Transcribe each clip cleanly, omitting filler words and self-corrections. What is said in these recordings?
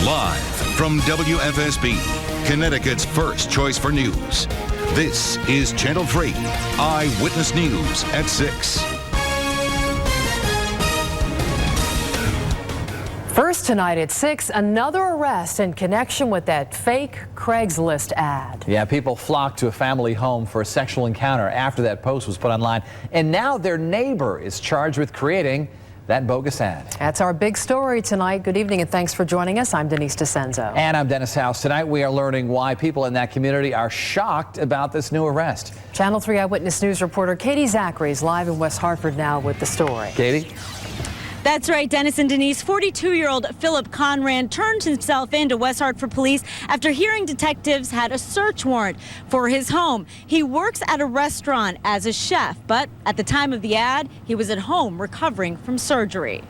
Live from WFSB, Connecticut's first choice for news. This is Channel 3 Eyewitness News at 6. First tonight at 6, another arrest in connection with that fake Craigslist ad. Yeah, people flocked to a family home for a sexual encounter after that post was put online. And now their neighbor is charged with creating that bogus ad. That's our big story tonight. Good evening and thanks for joining us. I'm Denise DeCenzo. And I'm Dennis House. Tonight we are learning why people in that community are shocked about this new arrest. Channel 3 Eyewitness News reporter Katy Zachry is live in West Hartford now with the story. Katy? That's right, Dennis and Denise. 42-year-old Philip Conran turned himself in to West Hartford police after hearing detectives had a search warrant for his home. He works at a restaurant as a chef, but at the time of the ad, he was at home recovering from surgery.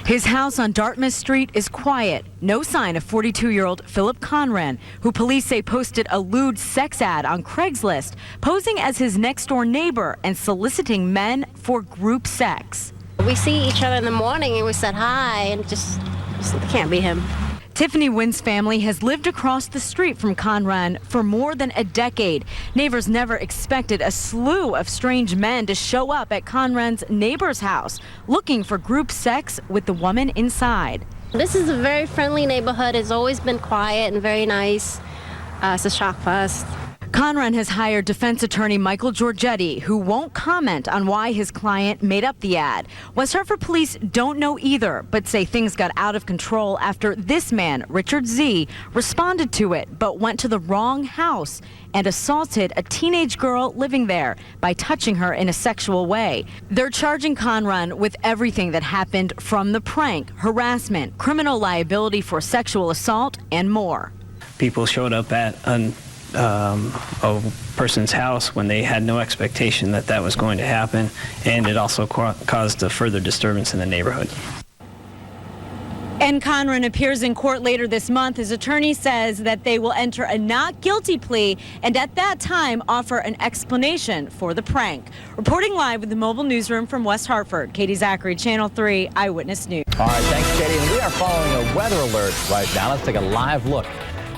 His house on Dartmouth Street is quiet. No sign of 42-year-old Philip Conran, who police say posted a lewd sex ad on Craigslist, posing as his next-door neighbor and soliciting men for group sex. We see each other in the morning and we said hi, and just it can't be him. Tiffany Wynn's family has lived across the street from Conran for more than a decade. Neighbors never expected a slew of strange men to show up at Conran's neighbor's house looking for group sex with the woman inside. This is a very friendly neighborhood. It's always been quiet and very nice. It's a shock for us. Conran has hired defense attorney Michael Giorgetti, who won't comment on why his client made up the ad. West Hartford police don't know either, but say things got out of control after this man, Richard Z., responded to it, but went to the wrong house and assaulted a teenage girl living there by touching her in a sexual way. They're charging Conran with everything that happened from the prank, harassment, criminal liability for sexual assault, and more. People showed up at a person's house when they had no expectation that that was going to happen, and it also caused a further disturbance in the neighborhood. And Conran appears in court later this month. His attorney says that they will enter a not guilty plea and at that time offer an explanation for the prank. Reporting live with the mobile newsroom from West Hartford, Katy Zachry, Channel 3 Eyewitness News. All right, thanks, Katy. And we are following a weather alert right now. Let's take a live look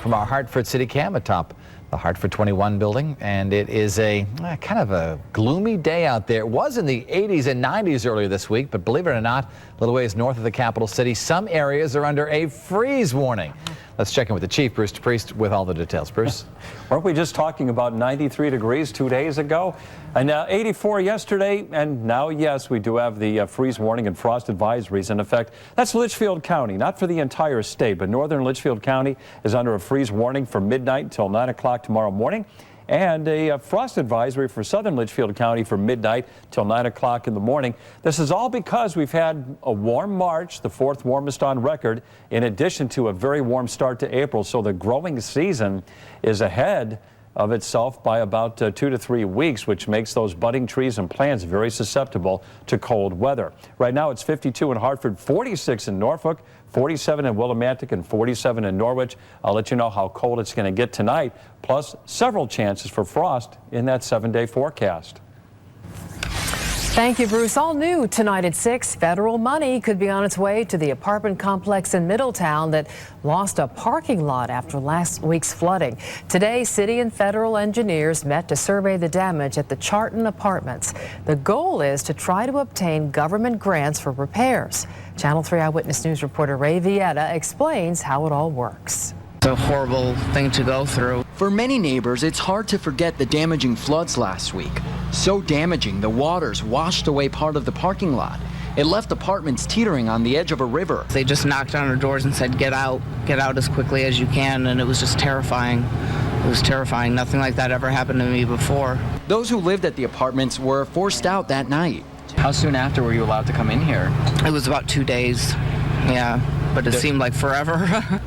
from our Hartford City Cam atop the Hartford 21 building, and it is a kind of a gloomy day out there. It was in the 80s and 90s earlier this week, but believe it or not, a little ways north of the capital city, some areas are under a freeze warning. Let's check in with the chief, Bruce DePrest, with all the details. Bruce? Weren't we just talking about 93 degrees 2 days ago? And 84 yesterday, and now, yes, we do have the freeze warning and frost advisories in effect. That's Litchfield County, not for the entire state, but northern Litchfield County is under a freeze warning from midnight until 9 o'clock tomorrow morning, and a frost advisory for southern Litchfield County from midnight till 9 o'clock in the morning. This is all because we've had a warm March, the fourth warmest on record, in addition to a very warm start to April. So the growing season is ahead of itself by about 2 to 3 weeks, which makes those budding trees and plants very susceptible to cold weather. Right now it's 52 in Hartford, 46 in Norfolk, 47 in Willimantic, and 47 in Norwich. I'll let you know how cold it's going to get tonight, plus several chances for frost in that 7-day forecast. Thank you, Bruce. All new tonight at 6. Federal money could be on its way to the apartment complex in Middletown that lost a parking lot after last week's flooding. Today, city and federal engineers met to survey the damage at the Charton Apartments. The goal is to try to obtain government grants for repairs. Channel 3 Eyewitness News reporter Ray Villeda explains how it all works. It's a horrible thing to go through. For many neighbors, it's hard to forget the damaging floods last week. So damaging, the waters washed away part of the parking lot. It left apartments teetering on the edge of a river. They just knocked on our doors and said, get out as quickly as you can, and it was just terrifying. It was terrifying. Nothing like that ever happened to me before. Those who lived at the apartments were forced out that night. How soon after were you allowed to come in here? It was about 2 days, yeah. But it seemed like forever.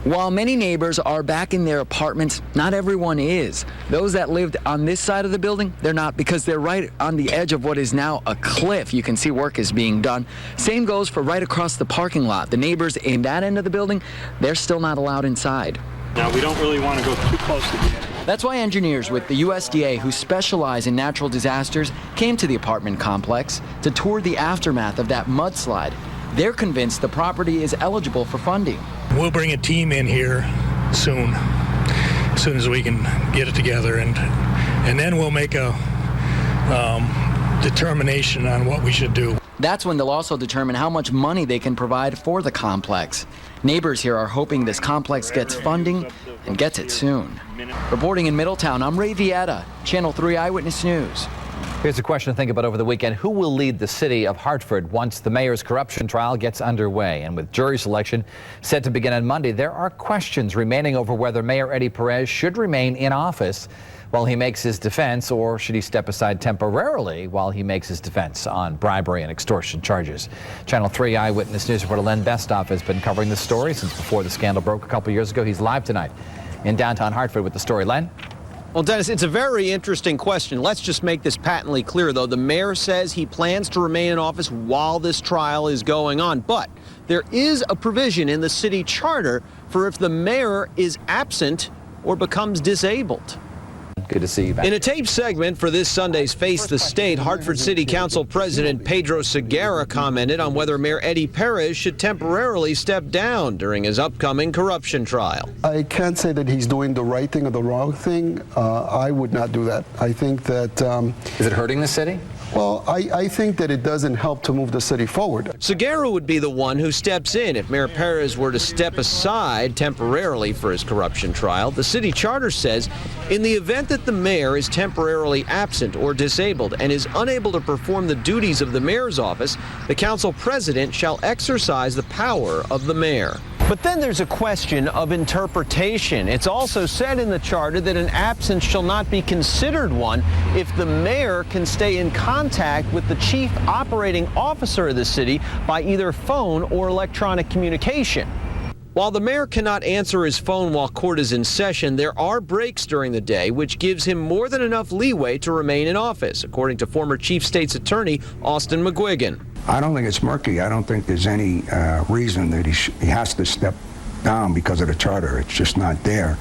While many neighbors are back in their apartments, not everyone is. Those that lived on this side of the building, they're not, because they're right on the edge of what is now a cliff. You can see work is being done. Same goes for right across the parking lot. The neighbors in that end of the building, they're still not allowed inside. Now, we don't really want to go too close to the edge. That's why engineers with the USDA, who specialize in natural disasters, came to the apartment complex to tour the aftermath of that mudslide. They're convinced the property is eligible for funding. We'll bring a team in here soon, as soon as we can get it together, and then we'll make a determination on what we should do. That's when they'll also determine how much money they can provide for the complex. Neighbors here are hoping this complex gets funding and gets it soon. Reporting in Middletown, I'm Ray Villeda, Channel 3 Eyewitness News. Here's a question to think about over the weekend. Who will lead the city of Hartford once the mayor's corruption trial gets underway? And with jury selection set to begin on Monday, there are questions remaining over whether Mayor Eddie Perez should remain in office while he makes his defense, or should he step aside temporarily while he makes his defense on bribery and extortion charges. Channel 3 Eyewitness News reporter Len Besthoff has been covering this story since before the scandal broke a couple years ago. He's live tonight in downtown Hartford with the story. Len? Well, Dennis, it's a very interesting question. Let's just make this patently clear, though. The mayor says he plans to remain in office while this trial is going on. But there is a provision in the city charter for if the mayor is absent or becomes disabled. Good to see you back. In a taped segment for this Sunday's Face the State, Hartford City Council President Pedro Zachry commented on whether Mayor Eddie Perez should temporarily step down during his upcoming corruption trial. I can't say that he's doing the right thing or the wrong thing. I would not do that. I think that... Is it hurting the city? Well, I think that it doesn't help to move the city forward. Zachry would be the one who steps in if Mayor Perez were to step aside temporarily for his corruption trial. The city charter says in the event that the mayor is temporarily absent or disabled and is unable to perform the duties of the mayor's office, the council president shall exercise the power of the mayor. But then there's a question of interpretation. It's also said in the charter that an absence shall not be considered one if the mayor can stay in contact with the chief operating officer of the city by either phone or electronic communication. While the mayor cannot answer his phone while court is in session, there are breaks during the day, which gives him more than enough leeway to remain in office, according to former Chief State's Attorney Austin McGuigan. I don't think it's murky. I don't think there's any reason that he has to step down because of the charter. It's just not there.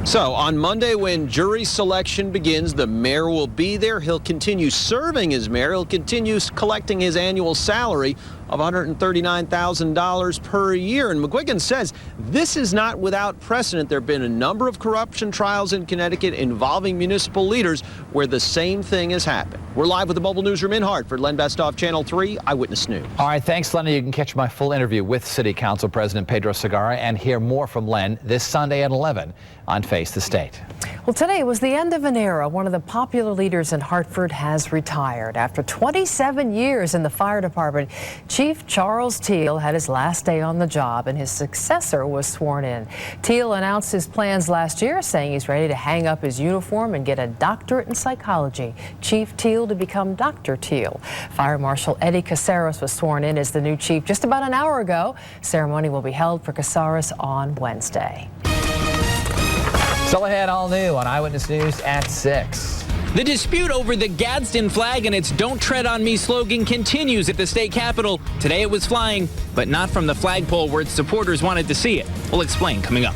So on Monday, when jury selection begins, the mayor will be there. He'll continue serving as mayor. He'll continue collecting his annual salary of $139,000 per year. And McGuigan says this is not without precedent. There have been a number of corruption trials in Connecticut involving municipal leaders where the same thing has happened. We're live with the mobile newsroom in Hartford. Len Besthoff, Channel 3 Eyewitness News. All right, thanks, Len. You can catch my full interview with City Council President Pedro Zachry and hear more from Len this Sunday at 11 on Face the State. Well, today was the end of an era. One of the popular leaders in Hartford has retired. After 27 years in the fire department, Chief Charles Teal had his last day on the job and his successor was sworn in. Teal announced his plans last year, saying he's ready to hang up his uniform and get a doctorate in psychology. Chief Teal to become Dr. Teal. Fire Marshal Eddie Caceres was sworn in as the new chief just about an hour ago. Ceremony will be held for Caceres on Wednesday. Still ahead, all new on Eyewitness News at 6. The dispute over the Gadsden flag and its "Don't Tread on Me" slogan continues at the state capitol. Today it was flying, but not from the flagpole where its supporters wanted to see it. We'll explain coming up.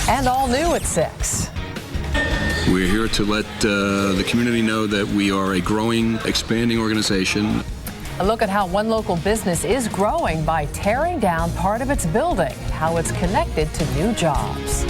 And all new at 6. We're here to let the community know that we are a growing, expanding organization. A look at how one local business is growing by tearing down part of its building, how it's connected to new jobs.